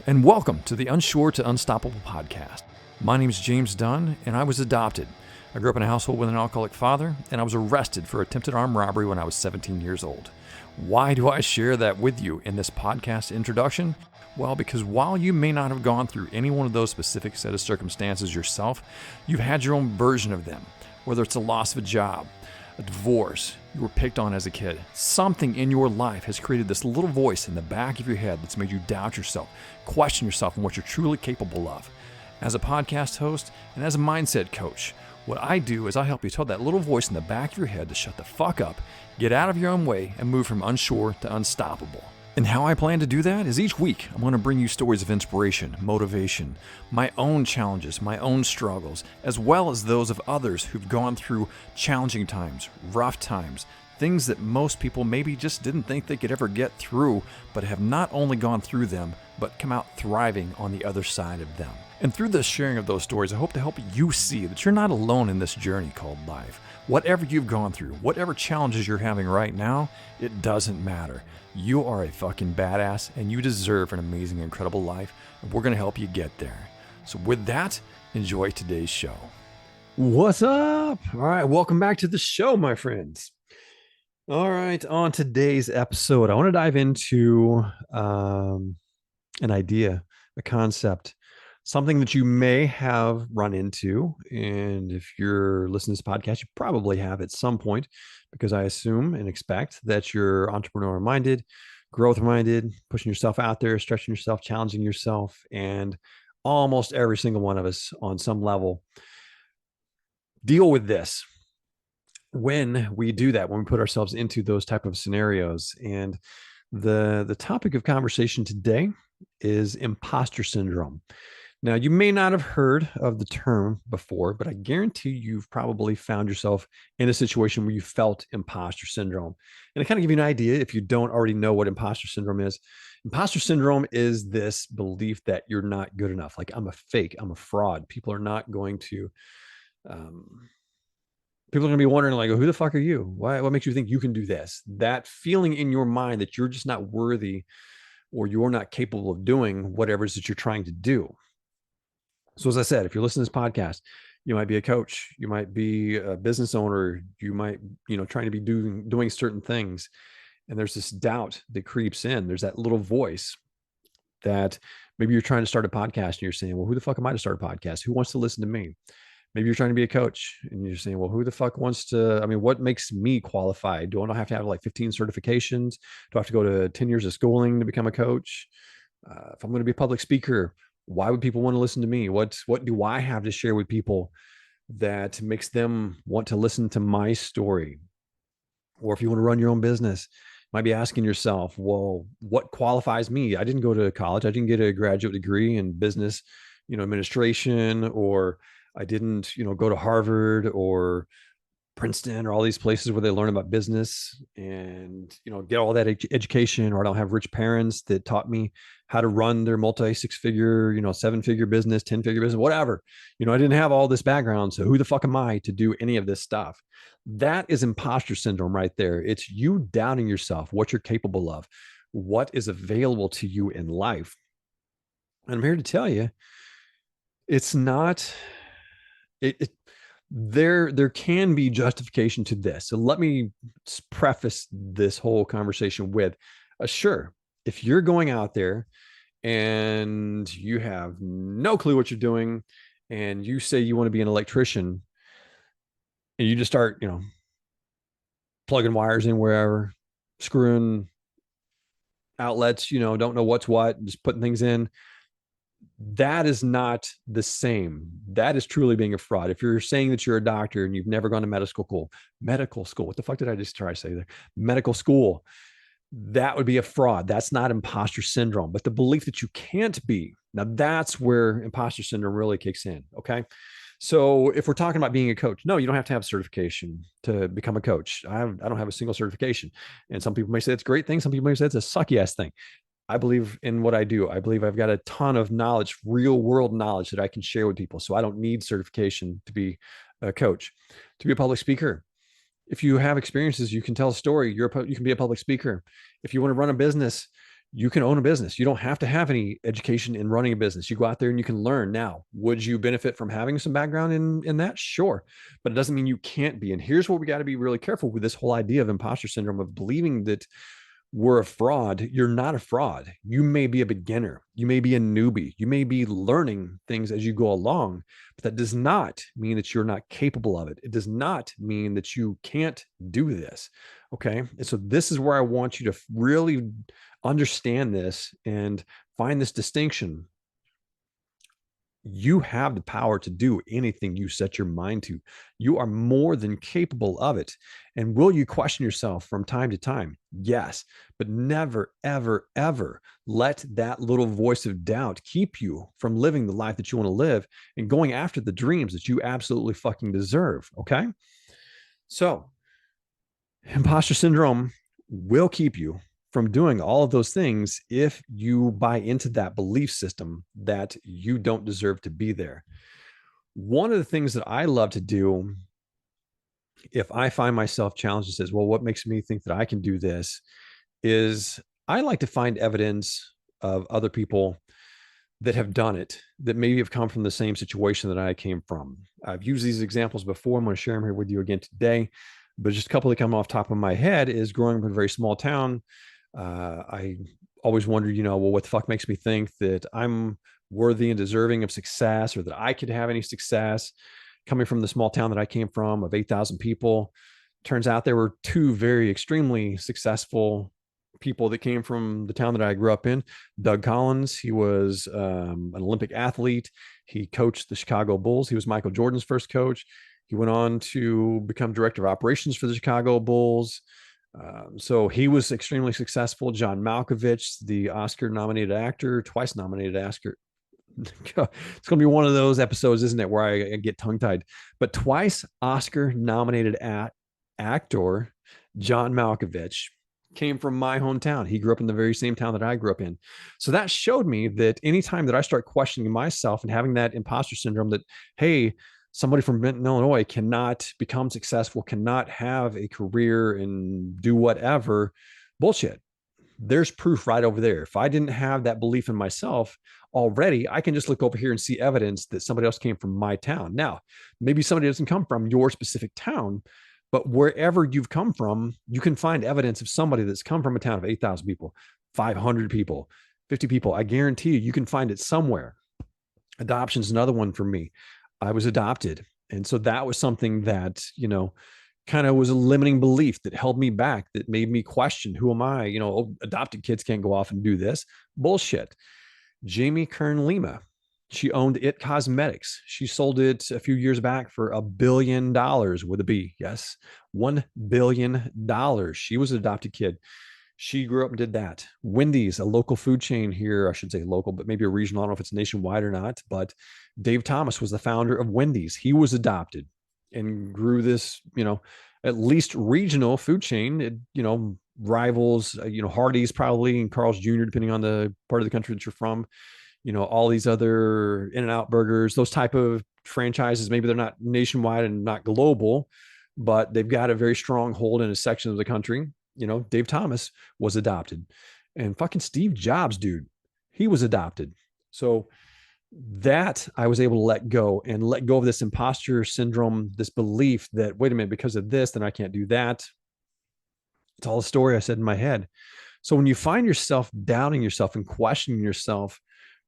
and welcome to the Unsure to Unstoppable podcast. My name is James Dunn, and I was adopted. I grew up in a household with an alcoholic father, and I was arrested for attempted armed robbery when I was 17 years old. Why do I share that with you in this podcast introduction? Well, because while you may not have gone through any one of those specific set of circumstances yourself, you've had your own version of them, whether it's a loss of a job, a divorce, you were picked on as a kid. Something in your life has created this little voice in the back of your head that's made you doubt yourself, question yourself and what you're truly capable of. As a podcast host and as a mindset coach, what I do is I help you tell that little voice in the back of your head to shut the fuck up, get out of your own way, and move from unsure to unstoppable. And how I plan to do that is each week I'm going to bring you stories of inspiration, motivation, my own challenges, my own struggles, as well as those of others who've gone through challenging times, rough times, things that most people maybe just didn't think they could ever get through, but have not only gone through them, but come out thriving on the other side of them. And through the sharing of those stories, I hope to help you see that you're not alone in this journey called life. Whatever you've gone through, whatever challenges you're having right now, it doesn't matter. You are a fucking badass and you deserve an amazing, incredible life. And we're going to help you get there. So with that, enjoy today's show. What's up? All right. Welcome back to the show, my friends. All right. On today's episode, I want to dive into an idea, a concept, something that you may have run into. And if you're listening to this podcast, you probably have at some point, because I assume and expect that you're entrepreneur minded, growth minded, pushing yourself out there, stretching yourself, challenging yourself. And almost every single one of us on some level deal with this when we do that, when we put ourselves into those type of scenarios. And the topic of conversation today is imposter syndrome. Now, you may not have heard of the term before, but I guarantee you've probably found yourself in a situation where you felt imposter syndrome. And to kind of give you an idea, if you don't already know what imposter syndrome is, imposter syndrome is this belief that you're not good enough. Like, I'm a fake, I'm a fraud. People are not going to, people are going to be wondering, like, who the fuck are you? Why? What makes you think you can do this? That feeling in your mind that you're just not worthy or you're not capable of doing whatever it is that you're trying to do. So as I said, if you're listening to this podcast, you might be a coach, you might be a business owner, you might, trying to be doing certain things. And there's this doubt that creeps in. There's that little voice that maybe you're trying to start a podcast and you're saying, well, who the fuck am I to start a podcast? Who wants to listen to me? Maybe you're trying to be a coach and you're saying, well, who the fuck wants to, what makes me qualified? Do I have to have like 15 certifications? Do I have to go to 10 years of schooling to become a coach? If I'm going to be a public speaker, why would people want to listen to me? What do I have to share with people that makes them want to listen to my story? Or if you want to run your own business, you might be asking yourself, well, what qualifies me? I didn't go to college. I didn't get a graduate degree in business, administration, or I didn't, go to Harvard or Princeton or all these places where they learn about business and, get all that education, or I don't have rich parents that taught me how to run their multi-6-figure, 7-figure business, 10-figure business, whatever. I didn't have all this background. So who the fuck am I to do any of this stuff? That is imposter syndrome right there. It's you doubting yourself, what you're capable of, what is available to you in life. And I'm here to tell you, it's not, there can be justification to this. So let me preface this whole conversation with, sure, if you're going out there and you have no clue what you're doing and you say you want to be an electrician and you just start, plugging wires in wherever, screwing outlets, don't know what's what, just putting things in. That is not the same. That is truly being a fraud. If you're saying that you're a doctor and you've never gone to medical school, what the fuck did I just try to say there? Medical school, that would be a fraud. That's not imposter syndrome, but the belief that you can't be. Now that's where imposter syndrome really kicks in. Okay. So if we're talking about being a coach, no, you don't have to have certification to become a coach. I don't have a single certification. And some people may say it's a great thing. Some people may say it's a sucky ass thing. I believe in what I do. I believe I've got a ton of knowledge, real world knowledge that I can share with people. So I don't need certification to be a coach, to be a public speaker. If you have experiences, you can tell a story. You can be a public speaker. If you want to run a business, You can own a business. You don't have to have any education in running a business. You go out there and you can learn. Now, would you benefit from having some background in that? Sure. But it doesn't mean you can't be. And here's what we got to be really careful with this whole idea of imposter syndrome, of believing that we're a fraud. You're not a fraud. You may be a beginner. You may be a newbie. You may be learning things as you go along, but that does not mean that you're not capable of it. It does not mean that you can't do this. Okay. And so this is where I want you to really understand this and find this distinction. You have the power to do anything you set your mind to. You are more than capable of it. And will you question yourself from time to time? Yes, but never, ever, ever let that little voice of doubt keep you from living the life that you want to live and going after the dreams that you absolutely fucking deserve. Okay. So, imposter syndrome will keep you from doing all of those things if you buy into that belief system that you don't deserve to be there. One of the things that I love to do if I find myself challenged and says, well, what makes me think that I can do this, is I like to find evidence of other people that have done it, that maybe have come from the same situation that I came from. I've used these examples before. I'm going to share them here with you again today, but just a couple that come off top of my head is growing up in a very small town. I always wondered, well, what the fuck makes me think that I'm worthy and deserving of success, or that I could have any success coming from the small town that I came from of 8,000 people. Turns out there were two very extremely successful people that came from the town that I grew up in. Doug Collins, he was an Olympic athlete. He coached the Chicago Bulls. He was Michael Jordan's first coach. He went on to become director of operations for the Chicago Bulls. So he was extremely successful. John Malkovich, the Oscar nominated actor, twice nominated Oscar. It's going to be one of those episodes, isn't it, where I get tongue tied, but twice Oscar nominated actor John Malkovich came from my hometown. He grew up in the very same town that I grew up in. So that showed me that anytime that I start questioning myself and having that imposter syndrome that, hey, somebody from Benton, Illinois cannot become successful, cannot have a career and do whatever, bullshit. There's proof right over there. If I didn't have that belief in myself already, I can just look over here and see evidence that somebody else came from my town. Now, maybe somebody doesn't come from your specific town, but wherever you've come from, you can find evidence of somebody that's come from a town of 8,000 people, 500 people, 50 people. I guarantee you can find it somewhere. Adoption is another one for me. I was adopted. And so that was something that, kind of was a limiting belief that held me back, that made me question, who am I? Adopted kids can't go off and do this. Bullshit. Jamie Kern Lima, she owned It Cosmetics. She sold it a few years back for $1 billion with a B. Yes, $1 billion. She was an adopted kid. She grew up and did that. Wendy's, a local food chain here, I should say local, but maybe a regional. I don't know if it's nationwide or not, but Dave Thomas was the founder of Wendy's. He was adopted and grew this, at least regional food chain. It, rivals, Hardee's probably, and Carl's Jr., depending on the part of the country that you're from, all these other In-N-Out burgers, those type of franchises. Maybe they're not nationwide and not global, but they've got a very strong hold in a section of the country. Dave Thomas was adopted, and fucking Steve Jobs, dude, he was adopted. So that I was able to let go of this imposter syndrome, this belief that, wait a minute, because of this, then I can't do that. It's all a story I said in my head. So when you find yourself doubting yourself and questioning yourself,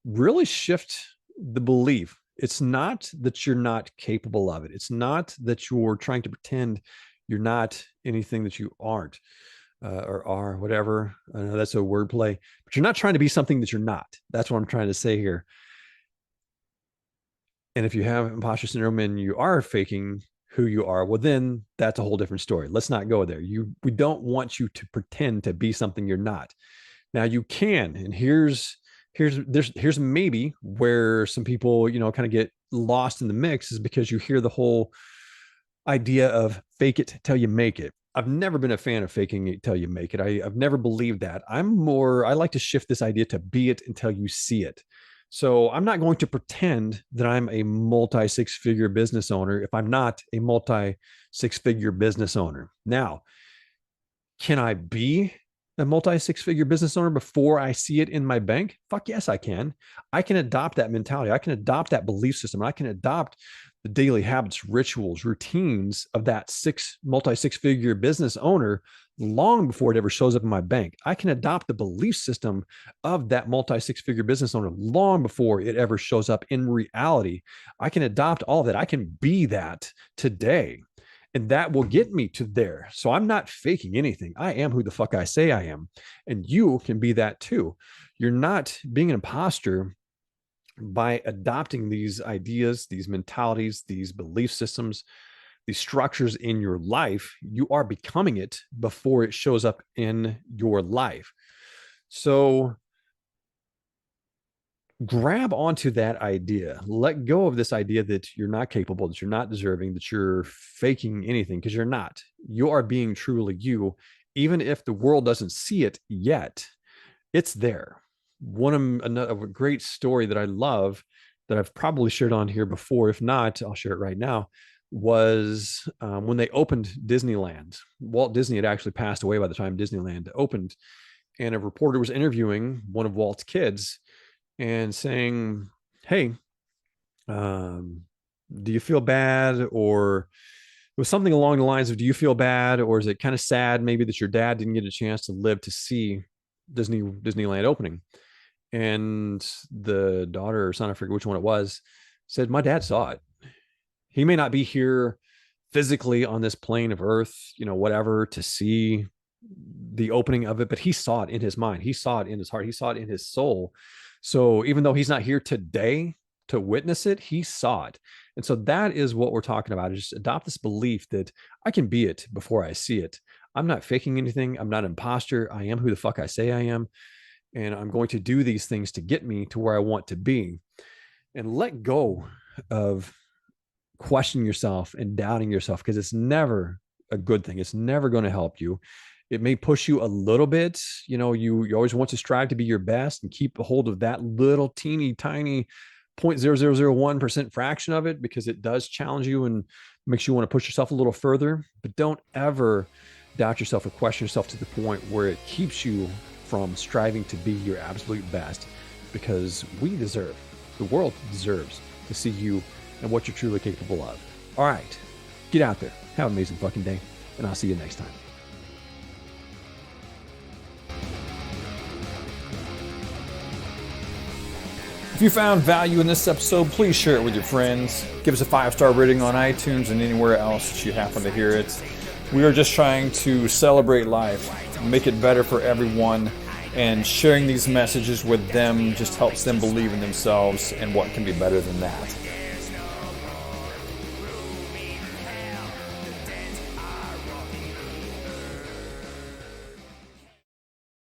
really shift the belief. It's not that you're not capable of it. It's not that you're trying to pretend you're not anything that you aren't. Or are, whatever. I know that's a wordplay, but you're not trying to be something that you're not. That's what I'm trying to say here. And if you have imposter syndrome and you are faking who you are, well, then that's a whole different story. Let's not go there. We don't want you to pretend to be something you're not. Now you can, and here's maybe where some people, kind of get lost in the mix, is because you hear the whole idea of fake it till you make it. I've never been a fan of faking it till you make it. I've never believed that. I like to shift this idea to be it until you see it. So I'm not going to pretend that I'm a multi-six-figure business owner if I'm not a multi-six-figure business owner. Now, can I be a multi-six-figure business owner before I see it in my bank? Fuck yes, I can. I can adopt that mentality. I can adopt that belief system. I can adopt the daily habits, rituals, routines of that multi-six-figure business owner long before it ever shows up in my bank. I can adopt the belief system of that multi-six-figure business owner long before it ever shows up in reality. I can adopt all of that. I can be that today. And that will get me to there. So I'm not faking anything. I am who the fuck I say I am. And you can be that too. You're not being an imposter by adopting these ideas, these mentalities, these belief systems, these structures in your life. You are becoming it before it shows up in your life. So grab onto that idea. Let go of this idea that you're not capable, that you're not deserving, that you're faking anything, because you're not. You are being truly you, even if the world doesn't see it yet. It's there. A great story that I love, that I've probably shared on here before. If not, I'll share it right now, was when they opened Disneyland. Walt Disney had actually passed away by the time Disneyland opened. And a reporter was interviewing one of Walt's kids and saying, hey, do you feel bad? Or it was something along the lines of, do you feel bad? Or is it kind of sad maybe that your dad didn't get a chance to live to see Disneyland opening? And the daughter or son, I forget which one it was, said, my dad saw it. He may not be here physically on this plane of earth, whatever, to see the opening of it, but he saw it in his mind. He saw it in his heart. He saw it in his soul. So even though he's not here today to witness it, he saw it. And so that is what we're talking about, is just adopt this belief that I can be it before I see it. I'm not faking anything. I'm not an imposter. I am who the fuck I say I am. And I'm going to do these things to get me to where I want to be. And let go of questioning yourself and doubting yourself, because it's never a good thing. It's never going to help you. It may push you a little bit. You always want to strive to be your best and keep a hold of that little teeny tiny 0.0001% fraction of it, because it does challenge you and makes you want to push yourself a little further. But don't ever doubt yourself or question yourself to the point where it keeps you from striving to be your absolute best, because the world deserves to see you and what you're truly capable of. All right, get out there, have an amazing fucking day, and I'll see you next time. If you found value in this episode, please share it with your friends. Give us a 5-star rating on iTunes and anywhere else that you happen to hear it. We are just trying to celebrate life, make it better for everyone, and sharing these messages with them just helps them believe in themselves and what can be better than that.